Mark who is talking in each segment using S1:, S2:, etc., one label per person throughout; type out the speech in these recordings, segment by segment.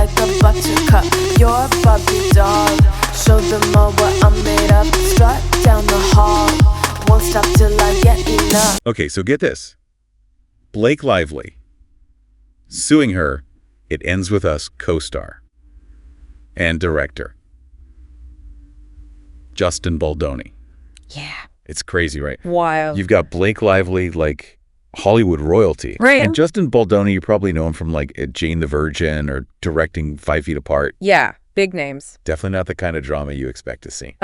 S1: like a buttercup. You're a Barbie doll. Show them all what I'm made of. Strut down the hall. Won't stop till I get enough.
S2: Okay, so get this. Blake Lively suing her, It Ends With Us co-star and director Justin Baldoni.
S3: Yeah.
S2: It's crazy, right?
S3: Wild.
S2: You've got Blake Lively, like Hollywood royalty.
S3: Right.
S2: And Justin Baldoni, you probably know him from like Jane the Virgin or directing 5 Feet Apart.
S3: Yeah. Big names.
S2: Definitely not the kind of drama you expect to see.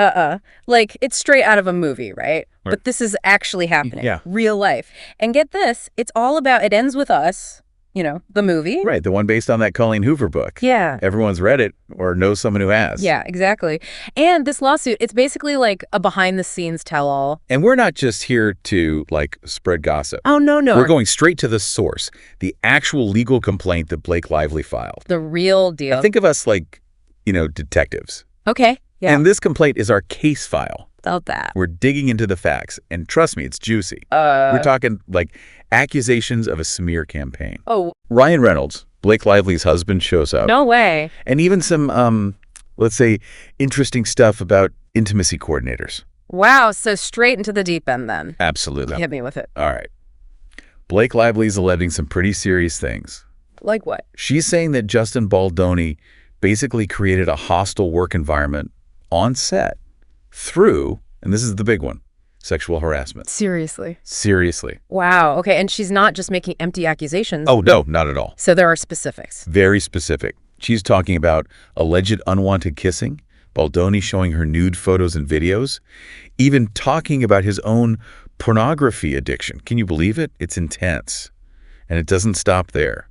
S3: Like, it's straight out of a movie, right? But this is actually happening.
S2: Yeah.
S3: Real life. And get this, it's all about It Ends With Us, you know, the movie.
S2: Right, the one based on that Colleen Hoover book.
S3: Yeah.
S2: Everyone's read it or knows someone who has.
S3: Yeah, exactly. And this lawsuit, it's basically like a behind-the-scenes tell-all.
S2: And we're not just here to, like, spread gossip.
S3: Oh, no.
S2: We're going straight to the source, the actual legal complaint that Blake Lively filed.
S3: The real deal.
S2: Think of us like, you know, detectives.
S3: Okay. Yeah.
S2: And this complaint is our case file.
S3: About that.
S2: We're digging into the facts. And trust me, it's juicy. We're talking, like, accusations of a smear campaign.
S3: Oh.
S2: Ryan Reynolds, Blake Lively's husband, shows up.
S3: No way.
S2: And even some, let's say, interesting stuff about intimacy coordinators.
S3: Wow. So straight into the deep end then.
S2: Absolutely.
S3: Hit me with it.
S2: All right. Blake Lively's alleging some pretty serious things.
S3: Like what?
S2: She's saying that Justin Baldoni basically created a hostile work environment on set through, and this is the big one, sexual harassment.
S3: Seriously?
S2: Seriously.
S3: Wow. Okay. And she's not just making empty accusations.
S2: Oh, no, not at all.
S3: So there are specifics.
S2: Very specific. She's talking about alleged unwanted kissing, Baldoni showing her nude photos and videos, even talking about his own pornography addiction. Can you believe it? It's intense. And it doesn't stop there.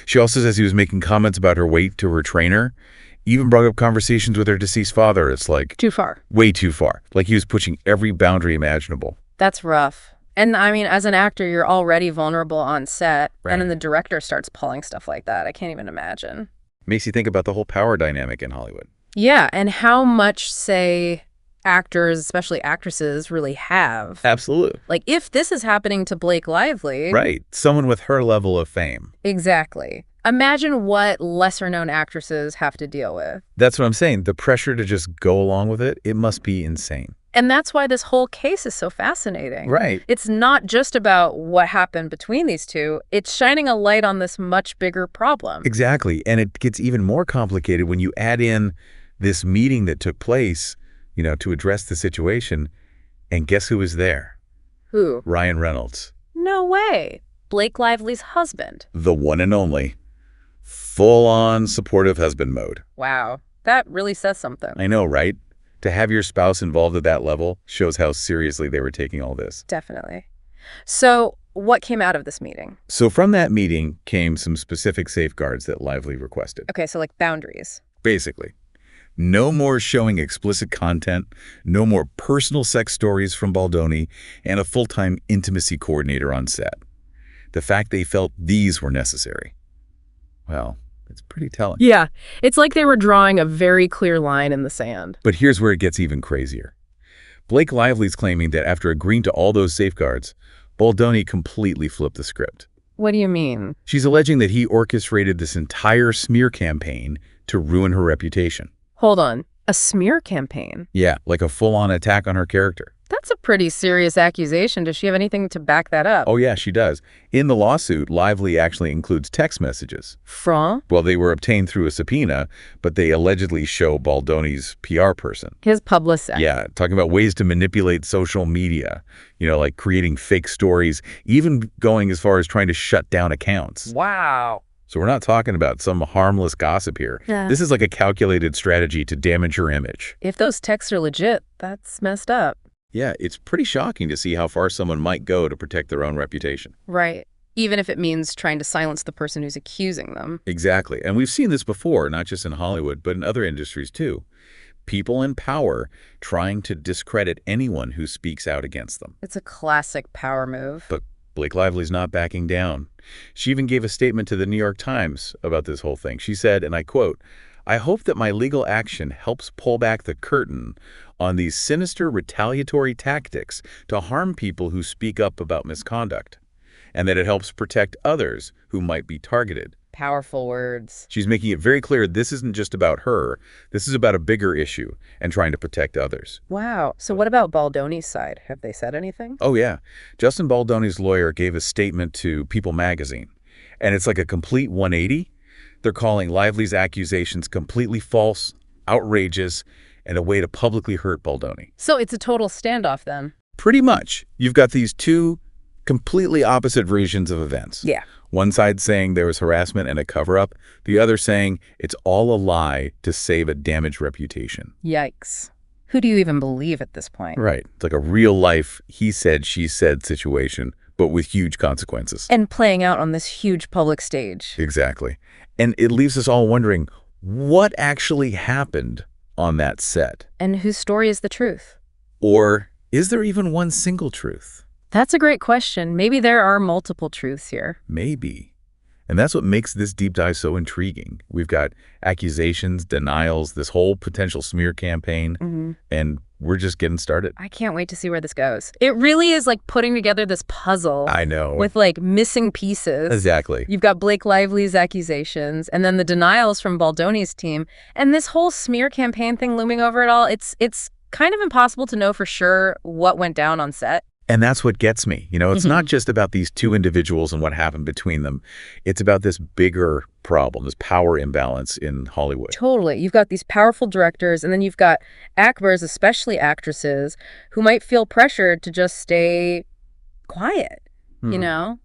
S2: She also says he was making comments about her weight to her trainer, even brought up conversations with her deceased father. It's like...
S3: Too far.
S2: Way too far. Like he was pushing every boundary imaginable.
S3: That's rough. And I mean, as an actor, you're already vulnerable on set.
S2: Right.
S3: And then the director starts pulling stuff like that. I can't even imagine.
S2: Makes you think about the whole power dynamic in Hollywood.
S3: Yeah. And how much, say, actors, especially actresses, really have.
S2: Absolutely.
S3: Like, if this is happening to Blake Lively.
S2: Right. Someone with her level of fame.
S3: Exactly. Imagine what lesser-known actresses have to deal with.
S2: That's what I'm saying. The pressure to just go along with it, it must be insane.
S3: And that's why this whole case is so fascinating.
S2: Right.
S3: It's not just about what happened between these two. It's shining a light on this much bigger problem.
S2: Exactly. And it gets even more complicated when you add in this meeting that took place, you know, to address the situation. And guess who was there?
S3: Who?
S2: Ryan Reynolds.
S3: No way. Blake Lively's husband.
S2: The one and only. Full-on supportive husband mode.
S3: Wow. That really says something.
S2: I know, right? To have your spouse involved at that level shows how seriously they were taking all this.
S3: Definitely. So what came out of this meeting?
S2: So from that meeting came some specific safeguards that Lively requested.
S3: Okay, so like boundaries.
S2: Basically. No more showing explicit content, no more personal sex stories from Baldoni, and a full-time intimacy coordinator on set. The fact they felt these were necessary. Well, it's pretty telling.
S3: Yeah, it's like they were drawing a very clear line in the sand.
S2: But here's where it gets even crazier. Blake Lively's claiming that after agreeing to all those safeguards, Baldoni completely flipped the script.
S3: What do you mean?
S2: She's alleging that he orchestrated this entire smear campaign to ruin her reputation.
S3: Hold on. A smear campaign?
S2: Yeah, like a full-on attack on her character.
S3: That's a pretty serious accusation. Does she have anything to back that up?
S2: Oh, yeah, she does. In the lawsuit, Lively actually includes text messages.
S3: From?
S2: Well, they were obtained through a subpoena, but they allegedly show Baldoni's PR person.
S3: His publicist.
S2: Yeah, talking about ways to manipulate social media, you know, like creating fake stories, even going as far as trying to shut down accounts.
S3: Wow.
S2: So we're not talking about some harmless gossip here.
S3: Yeah.
S2: This is like a calculated strategy to damage her image.
S3: If those texts are legit, that's messed up.
S2: Yeah, it's pretty shocking to see how far someone might go to protect their own reputation.
S3: Right. Even if it means trying to silence the person who's accusing them.
S2: Exactly. And we've seen this before, not just in Hollywood, but in other industries too. People in power trying to discredit anyone who speaks out against them.
S3: It's a classic power move.
S2: But Blake Lively's not backing down. She even gave a statement to the New York Times about this whole thing. She said, and I quote, "I hope that my legal action helps pull back the curtain on these sinister retaliatory tactics to harm people who speak up about misconduct, and that it helps protect others who might be targeted."
S3: Powerful words.
S2: She's making it very clear this isn't just about her. This is about a bigger issue and trying to protect others.
S3: Wow. So what about Baldoni's side? Have they said anything?
S2: Oh, yeah. Justin Baldoni's lawyer gave a statement to People magazine, and it's like a complete 180. They're calling Lively's accusations completely false, outrageous, and a way to publicly hurt Baldoni.
S3: So it's a total standoff then?
S2: Pretty much. You've got these two completely opposite versions of events.
S3: Yeah.
S2: One side saying there was harassment and a cover-up, the other saying it's all a lie to save a damaged reputation.
S3: Yikes. Who do you even believe at this point?
S2: Right. It's like a real-life he said, she said situation, but with huge consequences.
S3: And playing out on this huge public stage.
S2: Exactly. And it leaves us all wondering, what actually happened on that set?
S3: And whose story is the truth?
S2: Or is there even one single truth?
S3: That's a great question. Maybe there are multiple truths here.
S2: Maybe. And that's what makes this deep dive so intriguing. We've got accusations, denials, this whole potential smear campaign, and we're just getting started.
S3: I can't wait to see where this goes. It really is like putting together this puzzle.
S2: I know.
S3: With like missing pieces.
S2: Exactly.
S3: You've got Blake Lively's accusations and then the denials from Baldoni's team. And this whole smear campaign thing looming over it all, it's kind of impossible to know for sure what went down on set.
S2: And that's what gets me. You know, it's not just about these two individuals and what happened between them. It's about this bigger problem, this power imbalance in Hollywood.
S3: Totally. You've got these powerful directors, and then you've got actors, especially actresses, who might feel pressured to just stay quiet, you know,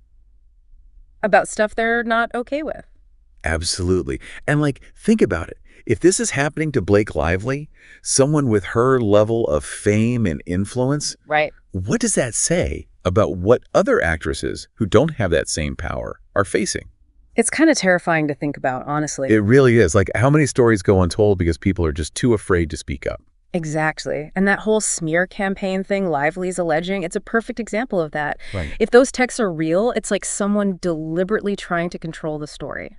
S3: about stuff they're not okay with.
S2: Absolutely. And like, think about it. If this is happening to Blake Lively, someone with her level of fame and influence,
S3: right?
S2: What does that say about what other actresses who don't have that same power are facing?
S3: It's kind of terrifying to think about, honestly.
S2: It really is. Like, how many stories go untold because people are just too afraid to speak up?
S3: Exactly. And that whole smear campaign thing Lively's alleging, it's a perfect example of that.
S2: Right.
S3: If those texts are real, it's like someone deliberately trying to control the story,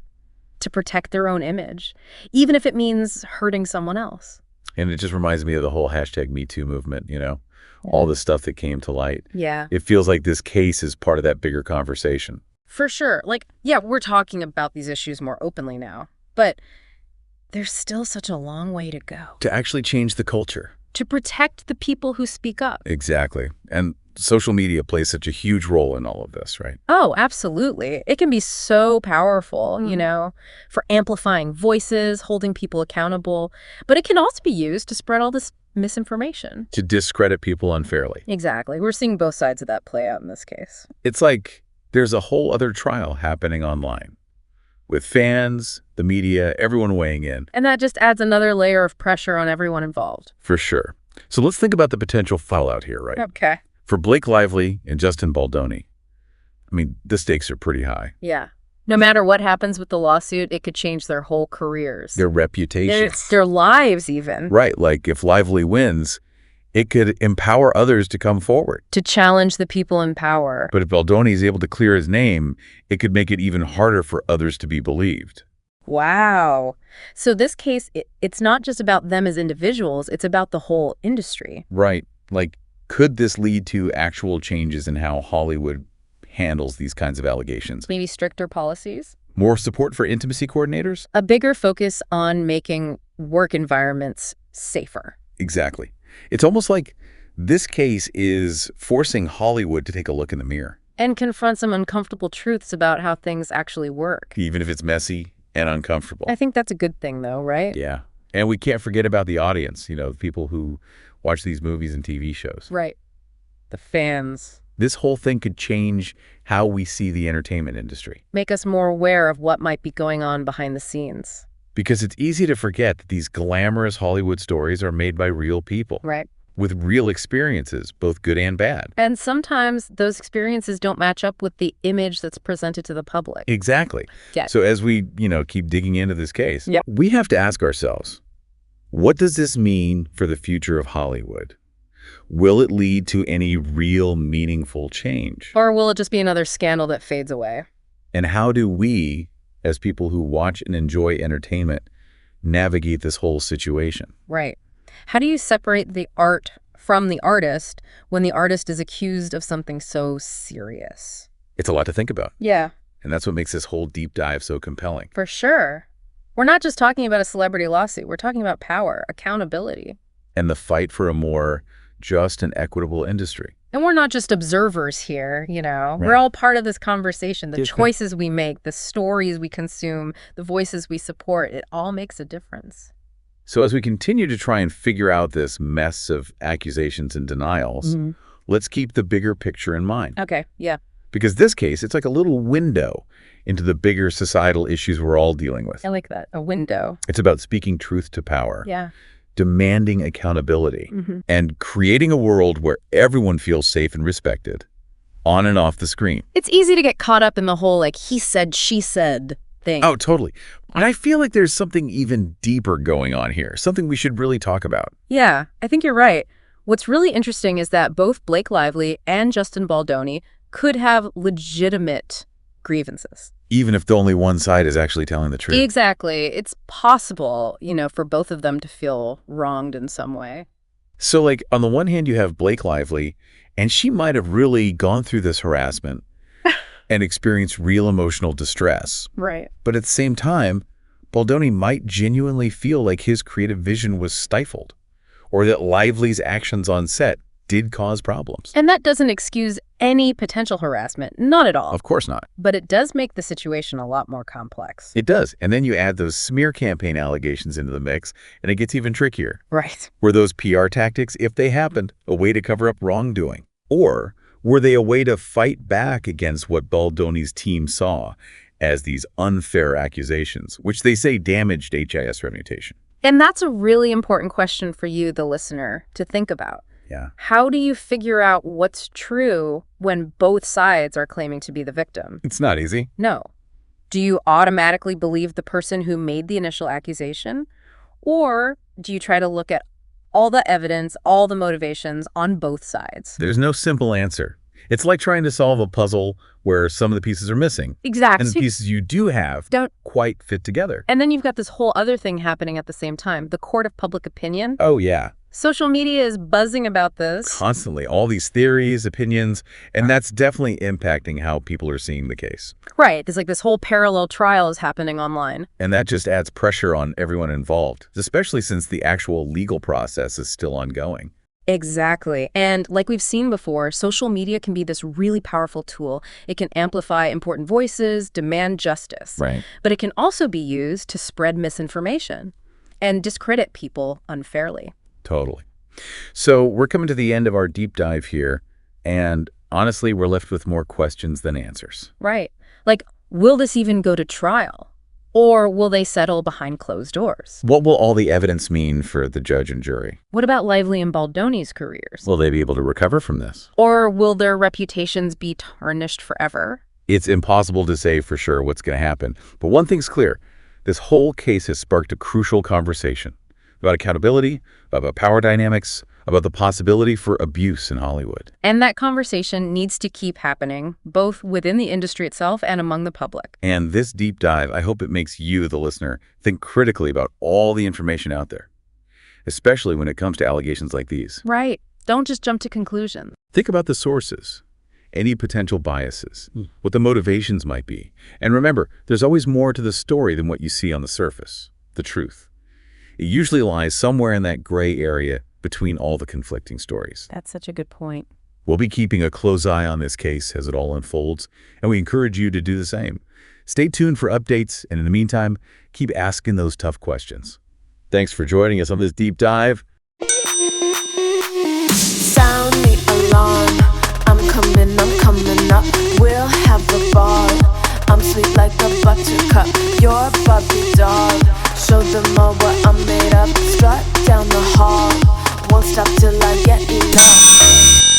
S3: to protect their own image, even if it means hurting someone else.
S2: And it just reminds me of the whole #MeToo movement, you know, all the stuff that came to light.
S3: Yeah.
S2: It feels like this case is part of that bigger conversation.
S3: For sure. Like, yeah, we're talking about these issues more openly now, but there's still such a long way to go.
S2: To actually change the culture.
S3: To protect the people who speak up.
S2: Exactly. And social media plays such a huge role in all of this, right?
S3: Oh, absolutely. It can be so powerful, you know, for amplifying voices, holding people accountable. But it can also be used to spread all this misinformation.
S2: To discredit people unfairly.
S3: Exactly. We're seeing both sides of that play out in this case.
S2: It's like there's a whole other trial happening online with fans, the media, everyone weighing in.
S3: And that just adds another layer of pressure on everyone involved.
S2: For sure. So let's think about the potential fallout here, right?
S3: Okay.
S2: For Blake Lively and Justin Baldoni, I mean, the stakes are pretty high.
S3: Yeah. No matter what happens with the lawsuit, it could change their whole careers.
S2: Their reputation.
S3: Their lives even.
S2: Right. Like if Lively wins, it could empower others to come forward.
S3: To challenge the people in power.
S2: But if Baldoni is able to clear his name, it could make it even harder for others to be believed.
S3: Wow. So this case, it's not just about them as individuals, it's about the whole industry.
S2: Right. Like, could this lead to actual changes in how Hollywood handles these kinds of allegations?
S3: Maybe stricter policies?
S2: More support for intimacy coordinators?
S3: A bigger focus on making work environments safer.
S2: Exactly. It's almost like this case is forcing Hollywood to take a look in the mirror.
S3: And confront some uncomfortable truths about how things actually work.
S2: Even if it's messy and uncomfortable.
S3: I think that's a good thing, though, right?
S2: Yeah. And we can't forget about the audience, you know, the people who watch these movies and TV shows.
S3: Right. The fans.
S2: This whole thing could change how we see the entertainment industry.
S3: Make us more aware of what might be going on behind the scenes.
S2: Because it's easy to forget that these glamorous Hollywood stories are made by real people.
S3: Right.
S2: With real experiences, both good and bad.
S3: And sometimes those experiences don't match up with the image that's presented to the public.
S2: Exactly.
S3: Yeah.
S2: So as we, keep digging into this case,
S3: Yeah.
S2: we have to ask ourselves, what does this mean for the future of Hollywood? Will it lead to any real meaningful change?
S3: Or will it just be another scandal that fades away?
S2: And how do we, as people who watch and enjoy entertainment, navigate this whole situation?
S3: Right. How do you separate the art from the artist when the artist is accused of something so serious?
S2: It's a lot to think about.
S3: Yeah.
S2: And that's what makes this whole deep dive so compelling.
S3: For sure. We're not just talking about a celebrity lawsuit. We're talking about power, accountability.
S2: And the fight for a more just and equitable industry.
S3: And we're not just observers here, you know.
S2: Right.
S3: We're all part of this conversation. The
S2: Yes,
S3: choices we make, the stories we consume, the voices we support, it all makes a difference.
S2: So as we continue to try and figure out this mess of accusations and denials, let's keep the bigger picture in mind.
S3: Okay, yeah.
S2: Because this case, it's like a little window into the bigger societal issues we're all dealing with.
S3: I like that. A window.
S2: It's about speaking truth to power,
S3: Yeah.
S2: demanding accountability, and creating a world where everyone feels safe and respected, on and off the screen.
S3: It's easy to get caught up in the whole, like, he said, she said thing.
S2: Oh, totally. But I feel like there's something even deeper going on here, something we should really talk about.
S3: Yeah, I think you're right. What's really interesting is that both Blake Lively and Justin Baldoni could have legitimate grievances.
S2: Even if the only one side is actually telling the truth.
S3: Exactly. It's possible, you know, for both of them to feel wronged in some way.
S2: So, like, on the one hand, you have Blake Lively, and she might have really gone through this harassment and experienced real emotional distress.
S3: Right.
S2: But at the same time, Baldoni might genuinely feel like his creative vision was stifled, or that Lively's actions on set did cause problems.
S3: And that doesn't excuse any potential harassment. Not at all.
S2: Of course not.
S3: But it does make the situation a lot more complex.
S2: It does. And then you add those smear campaign allegations into the mix, and it gets even trickier.
S3: Right.
S2: Were those PR tactics, if they happened, a way to cover up wrongdoing? Or were they a way to fight back against what Baldoni's team saw as these unfair accusations, which they say damaged HIS reputation?
S3: And that's a really important question for you, the listener, to think about.
S2: Yeah.
S3: How do you figure out what's true when both sides are claiming to be the victim?
S2: It's not easy.
S3: No. Do you automatically believe the person who made the initial accusation? Or do you try to look at all the evidence, all the motivations on both sides?
S2: There's no simple answer. It's like trying to solve a puzzle where some of the pieces are missing.
S3: Exactly.
S2: And the pieces you do have don't quite fit together.
S3: And then you've got this whole other thing happening at the same time, the court of public opinion.
S2: Oh, yeah.
S3: Social media is buzzing about this.
S2: Constantly. All these theories, opinions, and that's definitely impacting how people are seeing the case.
S3: Right. There's like this whole parallel trial is happening online.
S2: And that just adds pressure on everyone involved, especially since the actual legal process is still ongoing.
S3: Exactly. And like we've seen before, social media can be this really powerful tool. It can amplify important voices, demand justice.
S2: Right.
S3: But it can also be used to spread misinformation and discredit people unfairly.
S2: Totally. So we're coming to the end of our deep dive here, and honestly, we're left with more questions than answers.
S3: Right. Like, will this even go to trial? Or will they settle behind closed doors?
S2: What will all the evidence mean for the judge and jury?
S3: What about Lively and Baldoni's careers?
S2: Will they be able to recover from this?
S3: Or will their reputations be tarnished forever?
S2: It's impossible to say for sure what's going to happen. But one thing's clear. This whole case has sparked a crucial conversation about accountability, about power dynamics, about the possibility for abuse in Hollywood.
S3: And that conversation needs to keep happening, both within the industry itself and among the public.
S2: And this deep dive, I hope it makes you, the listener, think critically about all the information out there, especially when it comes to allegations like these.
S3: Right. Don't just jump to conclusions.
S2: Think about the sources, any potential biases, what the motivations might be. And remember, there's always more to the story than what you see on the surface, the truth. It usually lies somewhere in that gray area between all the conflicting stories.
S3: That's such a good point.
S2: We'll be keeping a close eye on this case as it all unfolds, and we encourage you to do the same. Stay tuned for updates, and in the meantime, keep asking those tough questions. Thanks for joining us on this deep dive.
S1: Sound the alarm. I'm coming up. We'll have a ball. I'm sweet like a buttercup. You're a Barbie doll. Show them all what I'm made of. Strut down the hall. Won't stop till I get enough.